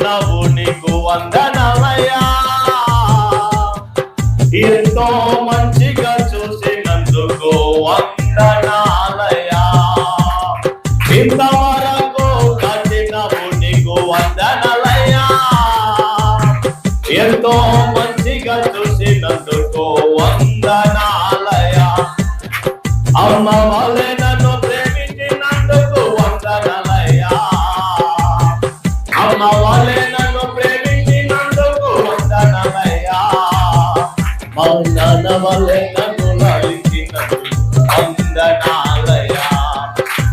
కాచినవు నీకు వందనాలయ్యా. ఎంతో మంచిగా చూసినందుకు వందనాలయ్యా. ఇంతవరకు కాచినవు నీకు వందనాలయ్యా. ఎంతో మంచిగా చూసినందుకు వందనాలయ్యా. అమ్మ వాళ్ళే నన్ను ప్రేమించినందుకు వందనాలయ్యా. అమ్మ వాళ్ళే నన్ను ప్రేమించినందుకు వందనాలయ్యా. మా నాన్న వాళ్ళే నన్ను లాలించినందుకు వందనాలయ్యా.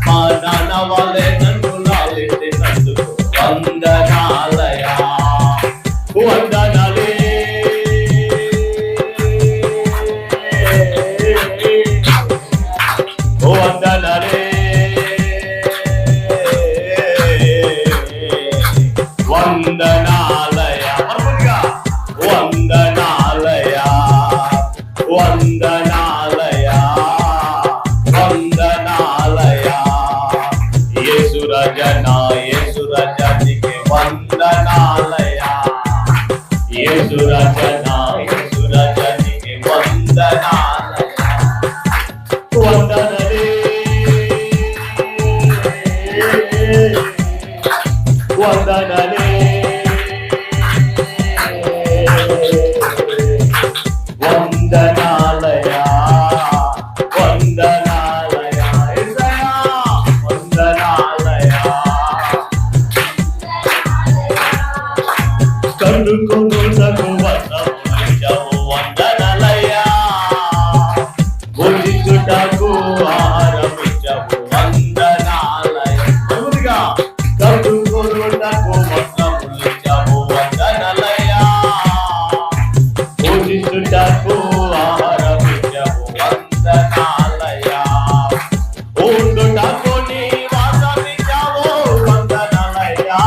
మా నాన్న వాళ్ళే నన్ను లాలించినందుకు వందనాలయ్యా. వందనాలే వందనాలే వందనాలయా. వందనాలయా వందనాలయా వందనాలయా. యేసు రాజా నా యేసు రాజా నీకే వందనాలయా. యేసు రాజా నా యేసు రాజా నీకే వందనాలయా. వందనాలే వందనాలే వందనాలయా వందనాలయా. యేసయ్యా వందనాలయా. కన్నుకొనుటకు వస్త్రములిచ్చావు వందనాలయా. భుజించుటకు ఆహారమిచ్చావు వందనాలయా. నెమ్మదిగా కన్నుకొనుటకు వస్త్రములిచ్చావు వందనాలయా. భుజించుటకు ఆహారమిచ్చావు వందనాలయా. ఉండుటకు నివాసమిచ్చావు వందనాలయా.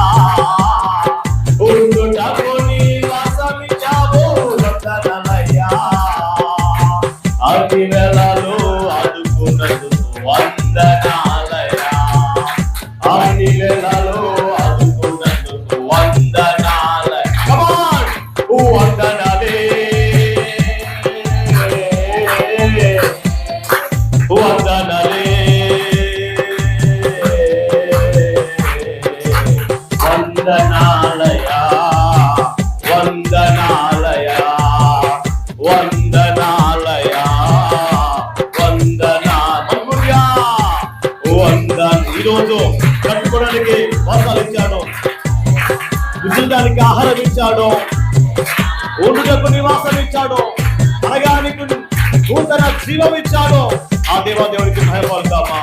ఉండుటకు నివాసమిచ్చావు వందనాలయ్యా. అతి వేళలో ఆదుకున్నందుకు వందనాలయ్యా. అతి వేళలో ఆదుకున్నందుకు వందనాలయ్యా. వందనాలే వందనాలే వందనాలయా వందనాలయా వందనాలయా వందనాలయా. ఈరోజు కట్టుకోవడానికి వస్త్రాలు ఇచ్చాడు, విసరడానికి ఆహారం ఇచ్చాడు, ఉండుటకు నివాసం ఇచ్చాడు, అనగా నీకు నూతన జీవం ఇచ్చాడు. ఆ దేవాదేవుడికి భయపడతామా?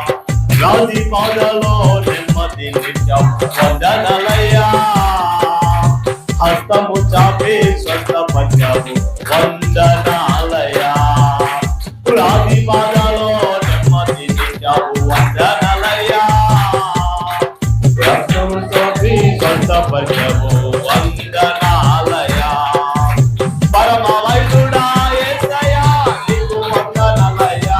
రాజీ పాదలో నెమ్మది నిత్యం వందనాలయ్యా. హస్తము చాపి స్వస్థపరిచావు వందనాలయ్యా. రాజీ పాదలో నెమ్మది నిత్యావు వందనాలయ్యా. హస్తము చాపి స్వస్థపరిచావు వందనాలయ్యా. పరమ వైద్యుడా యేసయ్యా నీకు వందనాలయ్యా.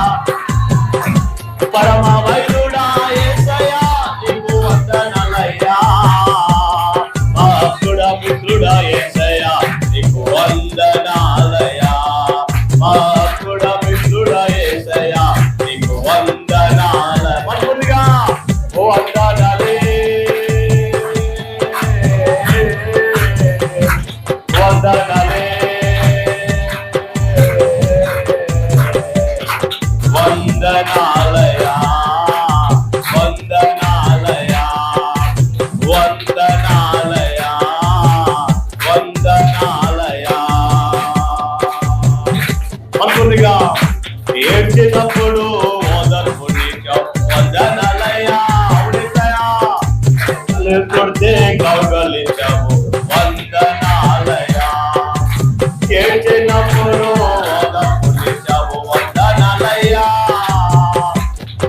పరమ వైద్యుడా యేసయ్యా నీకు వందనాలయ్యా. భక్తుడా మిత్రుడా యేసయ్యా నీకు వందనాలయ్యా. భక్తుడా మిత్రుడా యేసయ్యా నీకు వందనాలయ్యా. మనముగా వందనాలే వందనాలే వందనాలయా వందనాలయా వందనాలయా వందనాలయా. అనుకుందిగా ఏడ్చినప్పుడు ఓదార్పు నీకు వందనాలయా. కొడితే కౌగలించావు వందనాలయా. ఏడ్చినప్పుడు ఓదార్పు నీకు వందనాలయ్యా.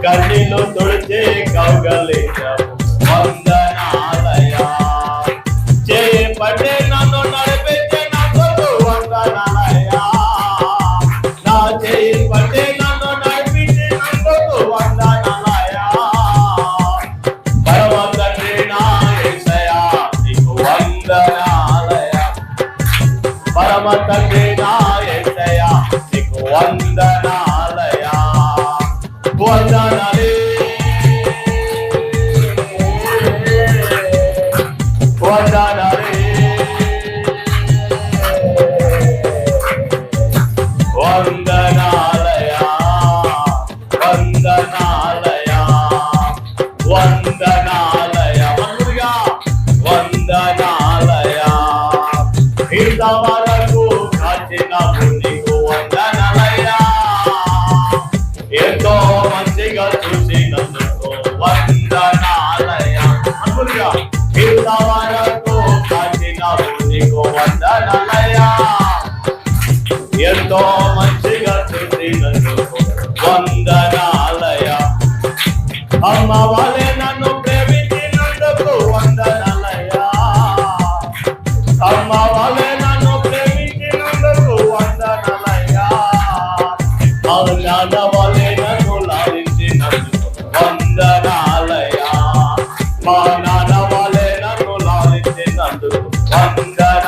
కన్నీళ్ళు తుడిచి కౌగలించావు వందనాలయ్యా. చేపట్టే నన్ను నడిపించినందుకు వందనాలయ్యా. నా చేయి పట్టే నన్ను నడిపించినందుకు వందనాలయ్యా. పరమ తండ్రి నా యేసయ్యా నీకు వందనాలయ్యా. వందనాలయ పరమ తండ్రి నా యేసయ్య నీకు వందనాలయ వందనాలే వందనాలే వందనాలయ వందనాలయ వందనాలయ మందుగా వందనాలయ ఇంతవరకు కాచిన నీకు వందనాలయ ఎంతో మంచిగా చూసినందుకు వందనాలయ మందుగా ఇంతవరకు కాచిన నీకు వందనాలయ ఎంతో మంచిగా చూసినందుకు వందనాలయ అమ్మ వాళ్ళే నన్ను ప్రేమించినందుకు వందనాలయ అమ్మ వాళ్ళే నన్ను ప్రేమించినందుకు వందనాలయ నాన్న వాళ్ళే నన్ను లాలించినందుకు వందనాలయ మా నాన్న వాళ్ళే నన్ను లాలించినందుకు వందనాలయ